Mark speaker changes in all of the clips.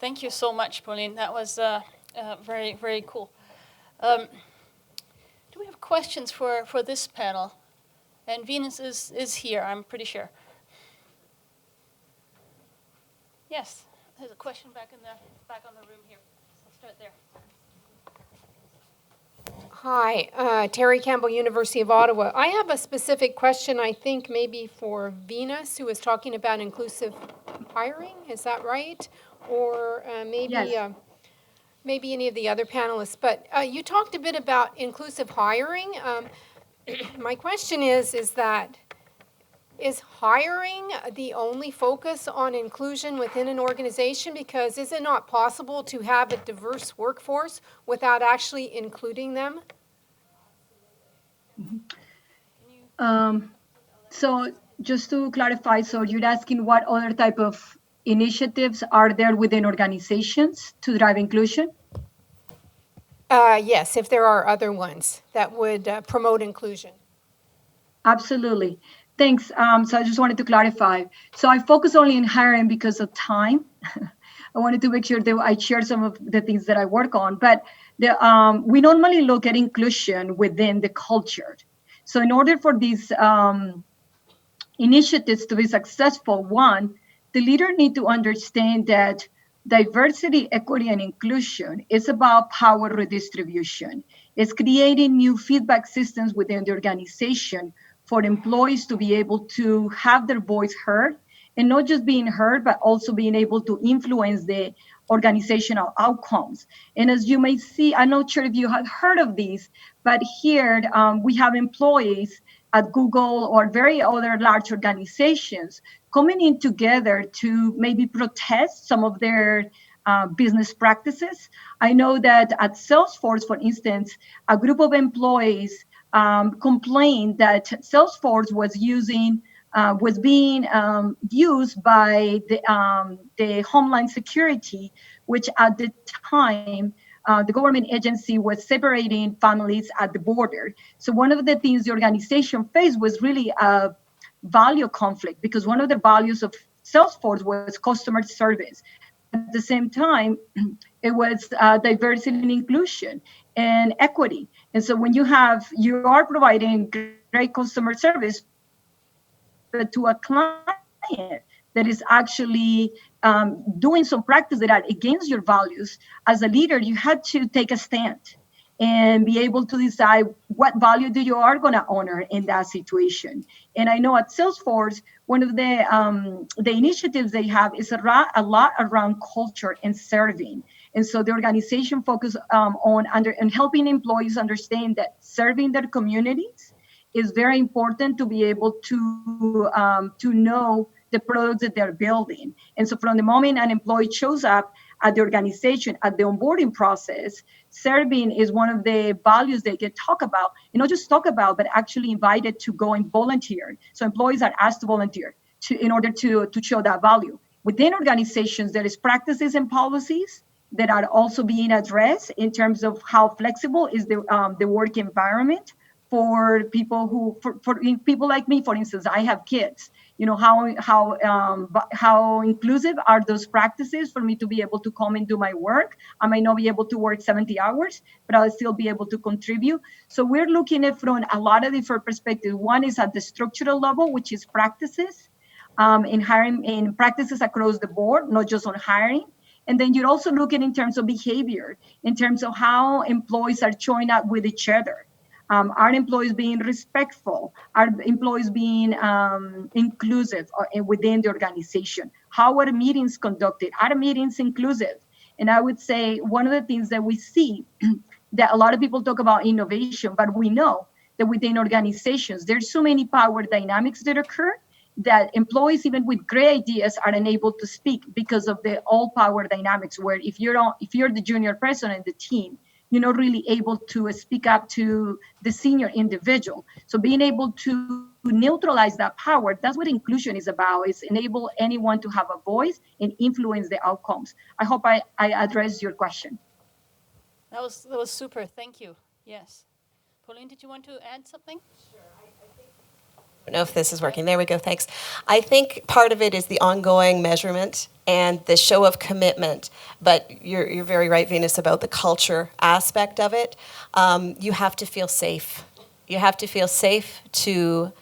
Speaker 1: Thank you so much, Pauline. That was very, very cool. Do we have questions for this panel? And Venus is here, I'm pretty sure. Yes, there's a question back on the room here. Let's start there.
Speaker 2: Hi, Terry Campbell, University of Ottawa. I have a specific question, I think maybe for Venus, who was talking about inclusive hiring. Is that right? Or maybe
Speaker 3: Yes.
Speaker 2: maybe any of the other panelists. But you talked a bit about inclusive hiring. My question is that is hiring the only focus on inclusion within an organization? Because is it not possible to have a diverse workforce without actually including them?
Speaker 3: So just to clarify, so you're asking what other type of initiatives are there within organizations to drive inclusion?
Speaker 2: Yes, if there are other ones that would promote inclusion.
Speaker 3: Absolutely. Thanks. So I just wanted to clarify. So I focus only on hiring because of time. I wanted to make sure that I share some of the things that I work on. But we normally look at inclusion within the culture. So in order for these initiatives to be successful, one, the leader need to understand that diversity, equity, and inclusion is about power redistribution. It's creating new feedback systems within the organization for employees to be able to have their voice heard, and not just being heard, but also being able to influence the organizational outcomes. And as you may see, I'm not sure if you have heard of these, but here we have employees at Google or very other large organizations coming in together to maybe protest some of their business practices. I know that at Salesforce, for instance, a group of employees complained that Salesforce was being used by the Homeland Security, which at the time the government agency was separating families at the border. So one of the things the organization faced was really a value conflict, because one of the values of Salesforce was customer service. At the same time, it was diversity and inclusion and equity. And so when you are providing great customer service, but to a client that is actually doing some practice that are against your values, as a leader, you had to take a stand and be able to decide what value do you are going to honor in that situation. And I know at Salesforce, one of the initiatives they have is a lot around culture and serving. And so the organization focuses on helping employees understand that serving their communities is very important to be able to know the products that they're building. And so from the moment an employee shows up at the organization, at the onboarding process, serving is one of the values they get talk about, and not just talk about, but actually invited to go and volunteer. So employees are asked to volunteer in order to show that value. Within organizations, there is practices and policies that are also being addressed in terms of how flexible is the work environment for people for people like me. For instance, I have kids. How inclusive are those practices for me to be able to come and do my work? I might not be able to work 70 hours, but I'll still be able to contribute. So we're looking at from a lot of different perspectives. One is at the structural level, which is practices in hiring, in practices across the board, not just on hiring. And then you're also looking in terms of behavior, in terms of how employees are showing up with each other. Are employees being respectful? Are employees being inclusive within the organization? How are meetings conducted? Are meetings inclusive? And I would say one of the things that we see that a lot of people talk about innovation, but we know that within organizations, there's so many power dynamics that occur that employees, even with great ideas, are unable to speak because of the all power dynamics, where if you're the junior person in the team, you're not really able to speak up to the senior individual. So being able to neutralize that power, that's what inclusion is about, is enable anyone to have a voice and influence the outcomes. I hope I addressed your question.
Speaker 1: That was super. Thank you. Yes. Pauline, did you want to add something?
Speaker 2: Sure. I think
Speaker 4: don't know if this is working. There we go, thanks. I think part of it is the ongoing measurement and the show of commitment. But you're very right, Venus, about the culture aspect of it. You have to feel safe. You have to feel safe to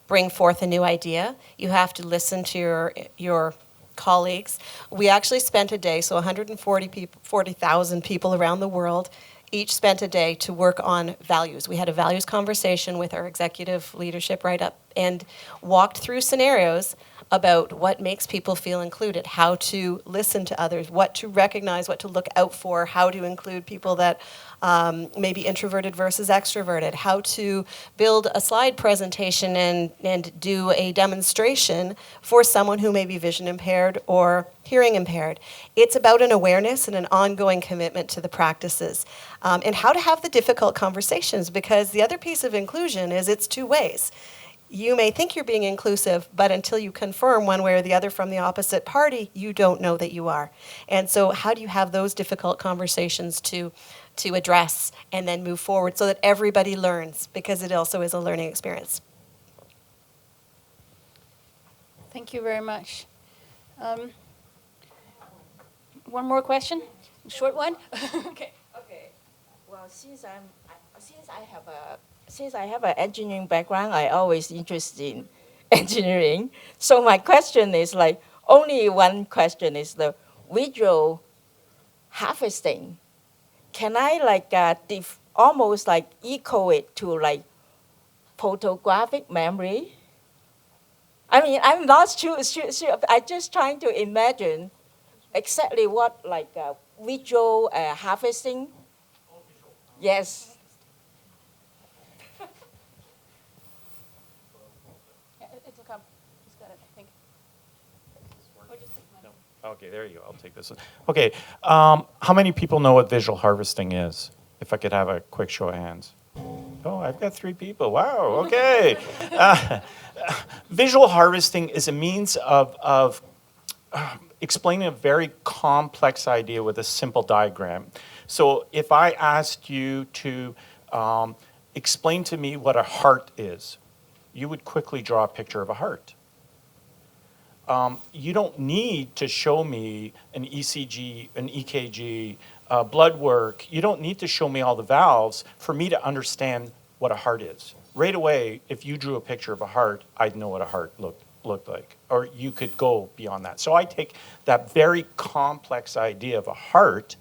Speaker 4: bring forth a new idea. You have to listen to your colleagues. We actually spent a day, so 40,000 people around the world each spent a day to work on values. We had a values conversation with our executive leadership right up and walked through scenarios about what makes people feel included, how to listen to others, what to recognize, what to look out for, how to include people that may be introverted versus extroverted, how to build a slide presentation and do a demonstration for someone who may be vision impaired or hearing impaired. It's about an awareness and an ongoing commitment to the practices and how to have the difficult conversations, because the other piece of inclusion is it's two ways. You may think you're being inclusive, but until you confirm one way or the other from the opposite party, you don't know that you are. And so how do you have those difficult conversations to address and then move forward so that everybody learns, because it also is a learning experience.
Speaker 1: Thank you very much. One more question? Short one? Okay.
Speaker 5: Okay. Well, since I have an engineering background, I always interested in engineering. So my question is like, only one question is the visual harvesting. Can I like almost like equal it to like photographic memory? I mean, I'm not sure. I'm just trying to imagine exactly what like visual harvesting. Yes.
Speaker 1: Yeah, it'll come. He's got it, I think. Or just take mine.
Speaker 6: Okay, there you go. I'll take this one. Okay, how many people know what visual harvesting is? If I could have a quick show of hands. Oh, I've got 3 people. Wow, okay. Visual harvesting is a means of explaining a very complex idea with a simple diagram. So if I asked you to explain to me what a heart is, you would quickly draw a picture of a heart. You don't need to show me an ECG, an EKG, blood work. You don't need to show me all the valves for me to understand what a heart is. Right away, if you drew a picture of a heart, I'd know what a heart looked like. Or you could go beyond that. So I take that very complex idea of a heart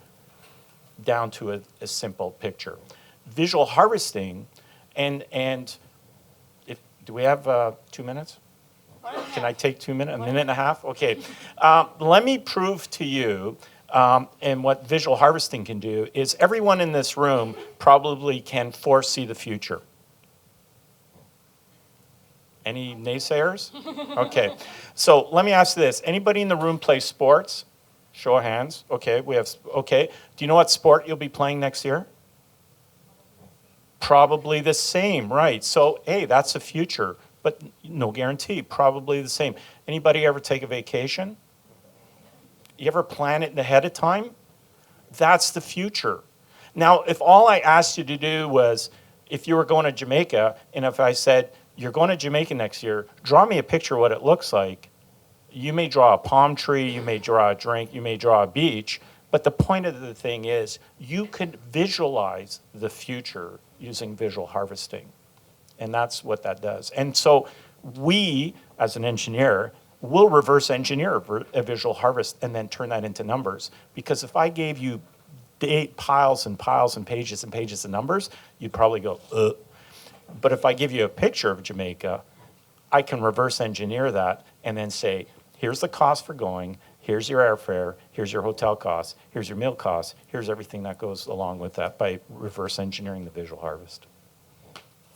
Speaker 6: down to a simple picture. Visual harvesting, and do we have 2 minutes? Can I take 2 minutes, a minute and a half? Okay. Let me prove to you, and what visual harvesting can do is everyone in this room probably can foresee the future. Any naysayers? Okay. So let me ask you this. Anybody in the room play sports? Show of hands. Okay, okay. Do you know what sport you'll be playing next year? Probably the same, right. So, hey, that's the future, but no guarantee, probably the same. Anybody ever take a vacation? You ever plan it ahead of time? That's the future. Now, if all I asked you to do was, if you were going to Jamaica, and if I said, you're going to Jamaica next year, draw me a picture of what it looks like. You may draw a palm tree, you may draw a drink, you may draw a beach, but the point of the thing is, you could visualize the future using visual harvesting. And that's what that does. And so we, as an engineer, will reverse engineer a visual harvest and then turn that into numbers. Because if I gave you piles and piles and pages of numbers, you'd probably go, ugh. But if I give you a picture of Jamaica, I can reverse engineer that and then say, here's the cost for going, here's your airfare, here's your hotel costs, here's your meal costs, here's everything that goes along with that by reverse engineering the visual harvest.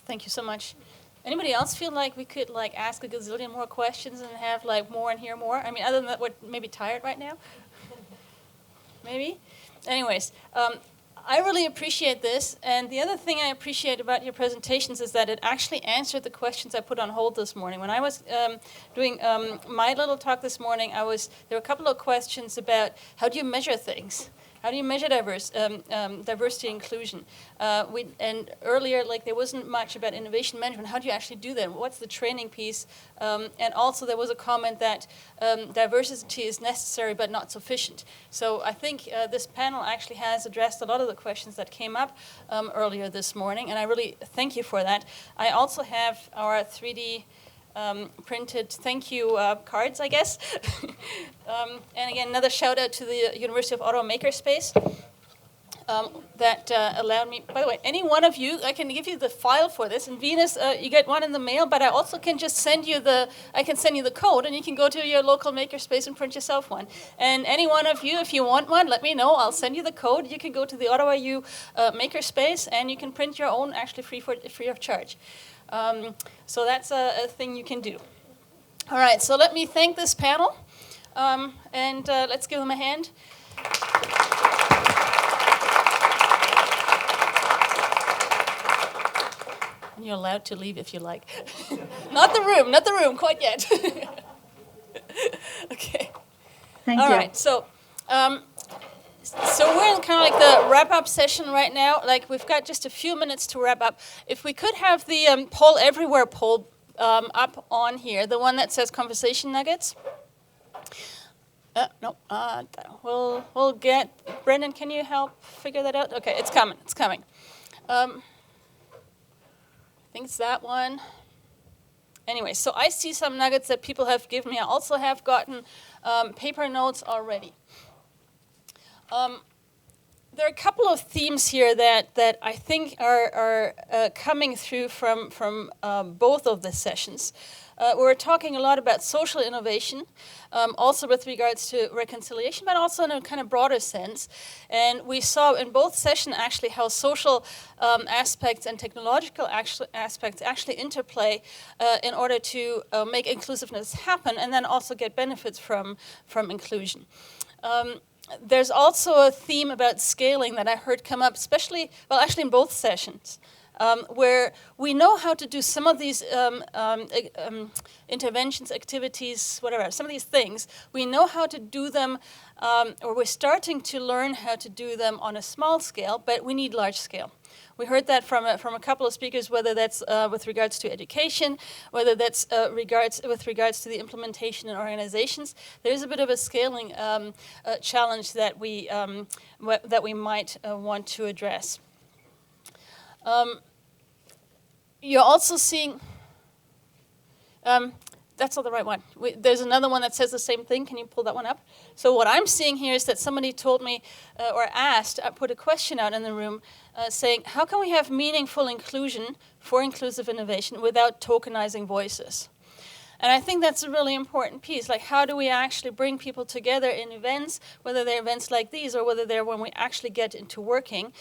Speaker 1: Thank you so much. Anybody else feel like we could like ask a gazillion more questions and have like more and hear more? I mean, other than that, we're maybe tired right now? Maybe? Anyways, I really appreciate this, and the other thing I appreciate about your presentations is that it actually answered the questions I put on hold this morning. When I was doing my little talk this morning, there were a couple of questions about how do you measure things? How do you measure diversity inclusion? And earlier, like there wasn't much about innovation management. How do you actually do that? What's the training piece? And also there was a comment that diversity is necessary but not sufficient. So I think this panel actually has addressed a lot of the questions that came up earlier this morning, and I really thank you for that. I also have our 3D printed thank you cards, I guess. And again, another shout out to the University of Ottawa Makerspace that allowed me. By the way, any one of you, I can give you the file for this. In Venus, you get one in the mail, but I also can just send you the code, and you can go to your local makerspace and print yourself one. And any one of you, if you want one, let me know. I'll send you the code. You can go to the Ottawa U Makerspace, and you can print your own, actually free of charge. So that's a thing you can do. All right, so let me thank this panel, and let's give them a hand. You're allowed to leave if you like. Not the room, quite yet. Okay.
Speaker 3: Thank
Speaker 1: All
Speaker 3: you.
Speaker 1: right, so we're in kind of like the wrap-up session right now. Like we've got just a few minutes to wrap up. If we could have the poll everywhere poll up on here, the one that says conversation nuggets. No, we'll get Brendan. Can you help figure that out? Okay, it's coming. I think it's that one. Anyway, so I see some nuggets that people have given me. I also have gotten paper notes already. There are a couple of themes here that I think are coming through from both of the sessions. We're talking a lot about social innovation, also with regards to reconciliation, but also in a kind of broader sense. And we saw in both sessions actually how social aspects and technological aspects actually interplay in order to make inclusiveness happen and then also get benefits from inclusion. There's also a theme about scaling that I heard come up, actually in both sessions, where we know how to do some of these interventions, activities, whatever, some of these things. We know how to do them, or we're starting to learn how to do them on a small scale, but we need large scale. We heard that from a couple of speakers, whether that's with regards to education, whether that's with regards to the implementation in organizations. There is a bit of a scaling challenge that we might want to address. You're also seeing. That's not the right one. There's another one that says the same thing. Can you pull that one up? So what I'm seeing here is that somebody told me or asked, I put a question out in the room saying, how can we have meaningful inclusion for inclusive innovation without tokenizing voices? And I think that's a really important piece. Like, how do we actually bring people together in events, whether they're events like these or whether they're when we actually get into working,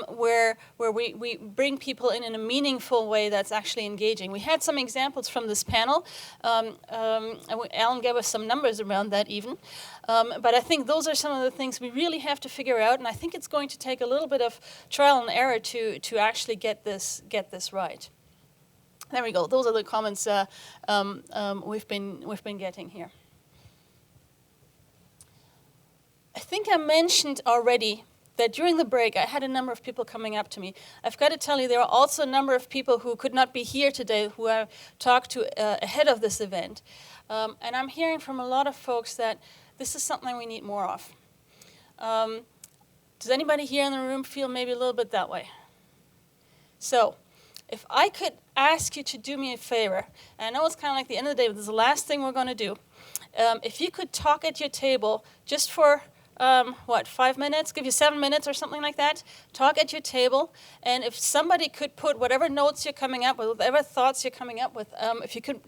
Speaker 1: where we bring people in a meaningful way that's actually engaging. We had some examples from this panel. Alan gave us some numbers around that even. But I think those are some of the things we really have to figure out, and I think it's going to take a little bit of trial and error to actually get this right. There we go. Those are the comments we've been getting here. I think I mentioned already that during the break I had a number of people coming up to me. I've got to tell you, there are also a number of people who could not be here today who I talked to ahead of this event. And I'm hearing from a lot of folks that this is something we need more of. Does anybody here in the room feel maybe a little bit that way? So, if I could ask you to do me a favor, and I know it's kind of like the end of the day, but this is the last thing we're going to do. If you could talk at your table just for, 5 minutes, give you 7 minutes or something like that, talk at your table, and if somebody could put whatever notes you're coming up with, whatever thoughts you're coming up with,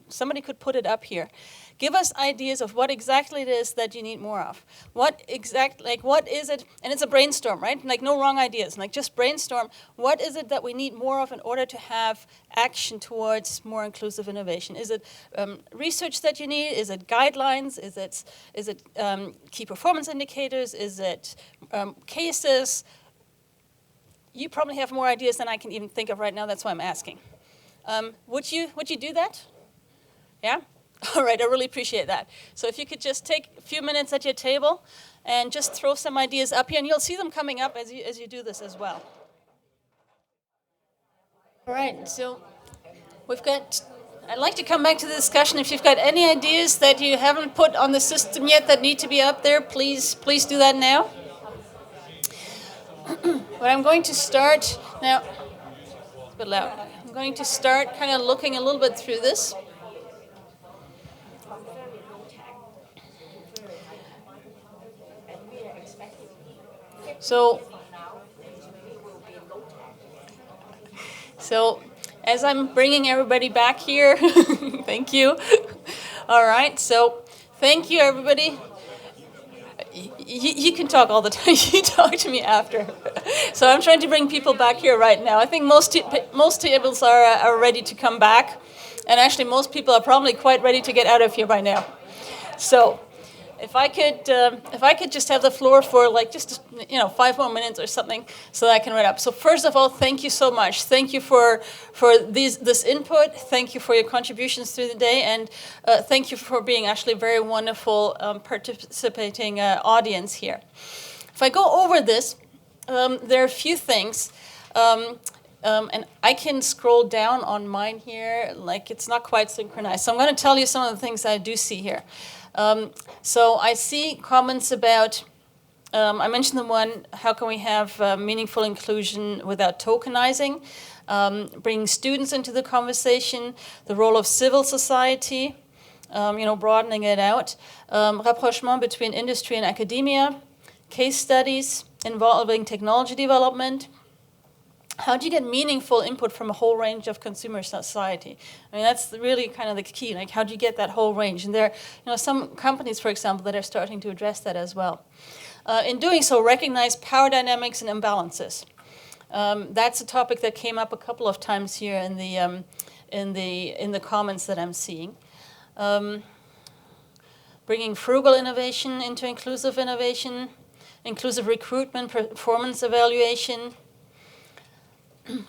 Speaker 1: somebody could put it up here. Give us ideas of what exactly it is that you need more of. What is it, and it's a brainstorm, right? Like no wrong ideas, like just brainstorm. What is it that we need more of in order to have action towards more inclusive innovation? Is it research that you need? Is it guidelines? Is it key performance indicators? Is it cases? You probably have more ideas than I can even think of right now. That's why I'm asking. Would you do that? Yeah? All right, I really appreciate that. So if you could just take a few minutes at your table and just throw some ideas up here, and you'll see them coming up as you do this as well. All right, so I'd like to come back to the discussion. If you've got any ideas that you haven't put on the system yet that need to be up there, please do that now. But I'm going to start now. It's a bit loud. I'm going to start kind of looking a little bit through this. So as I'm bringing everybody back here, thank you. All right, so thank you, everybody. You can talk all the time. You talk to me after. So I'm trying to bring people back here right now. I think most tables are ready to come back, and actually most people are probably quite ready to get out of here by now. So if I could just have the floor for like just 5 more minutes or something, so that I can write up. So first of all, thank you so much. Thank you for this input. Thank you for your contributions through the day, and thank you for being actually a very wonderful participating audience here. If I go over this, there are a few things. And I can scroll down on mine here, like it's not quite synchronized. So I'm going to tell you some of the things I do see here. So I see comments about, I mentioned the one, how can we have meaningful inclusion without tokenizing, bringing students into the conversation, the role of civil society, broadening it out, rapprochement between industry and academia, case studies involving technology development. How do you get meaningful input from a whole range of consumer society? I mean, that's really kind of the key. Like, how do you get that whole range? And there are some companies, for example, that are starting to address that as well. In doing so, recognize power dynamics and imbalances. That's a topic that came up a couple of times here in the comments that I'm seeing. Bringing frugal innovation into inclusive innovation, inclusive recruitment, performance evaluation.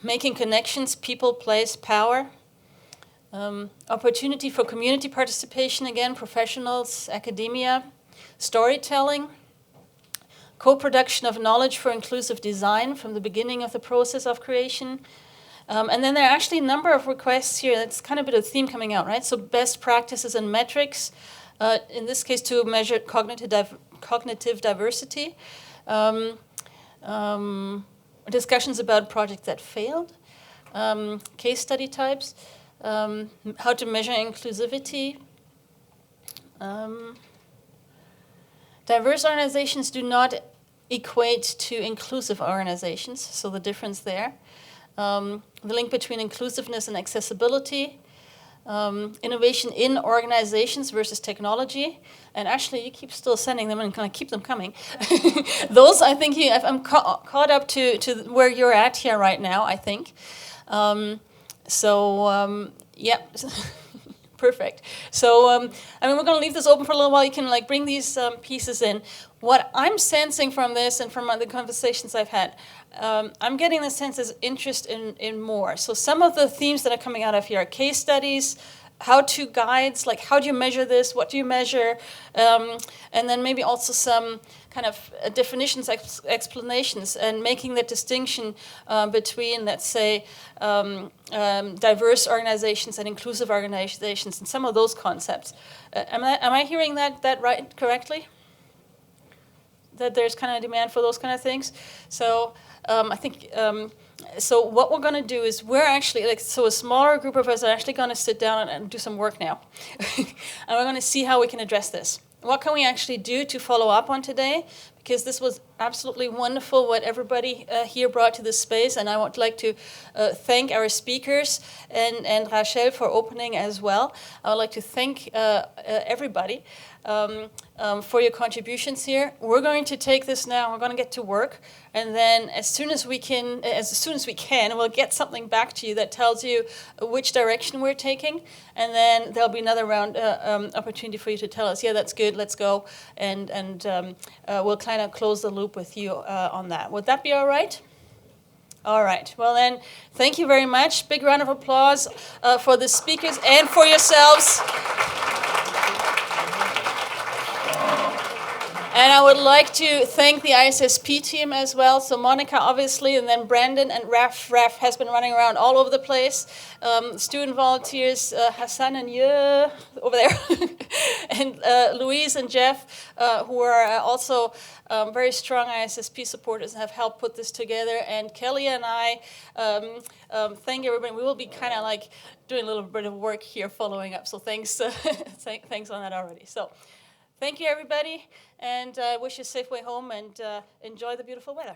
Speaker 1: Making connections, people, place, power. Opportunity for community participation, again, professionals, academia. Storytelling. Co-production of knowledge for inclusive design from the beginning of the process of creation. And then there are actually a number of requests here. That's kind of a bit of a theme coming out, right? So best practices and metrics, in this case to measure cognitive diversity. Discussions about projects that failed, case study types, how to measure inclusivity. Diverse organizations do not equate to inclusive organizations, so the difference there. The link between inclusiveness and accessibility. Innovation in organizations versus technology. And actually, you keep still sending them and kind of keep them coming. Those, I think, I'm caught up to where you're at here right now, I think. Yeah, perfect. So, we're going to leave this open for a little while. You can bring these pieces in. What I'm sensing from this and from the conversations I've had, I'm getting the sense there's interest in more. So some of the themes that are coming out of here are case studies, how-to guides, like how do you measure this, what do you measure, and then maybe also some kind of definitions, explanations, and making that distinction between, let's say, diverse organizations and inclusive organizations, and some of those concepts. Am I hearing that right correctly? That there's kind of demand for those kind of things. So I think, so what we're going to do is we're actually, a smaller group of us are actually going to sit down and do some work now. And we're going to see how we can address this. What can we actually do to follow up on today? Because this was absolutely wonderful what everybody here brought to this space. And I would like to thank our speakers and Rachel for opening as well. I would like to thank everybody for your contributions here. We're going to take this now. We're going to get to work. And then as soon as we can, we'll get something back to you that tells you which direction we're taking. And then there'll be another round opportunity for you to tell us, yeah, that's good, let's go. And we'll kind of close the loop with you on that. Would that be all right? All right. Well, then, thank you very much. Big round of applause for the speakers and for yourselves. And I would like to thank the ISSP team as well. So Monica, obviously, and then Brandon and Raf. Raf has been running around all over the place. Student volunteers, Hassan and Ye over there, and Louise and Jeff, who are also very strong ISSP supporters and have helped put this together. And Kelly and I thank everybody. We will be kind of like doing a little bit of work here following up. So thanks, thanks on that already. So thank you, everybody, and wish you a safe way home and enjoy the beautiful weather.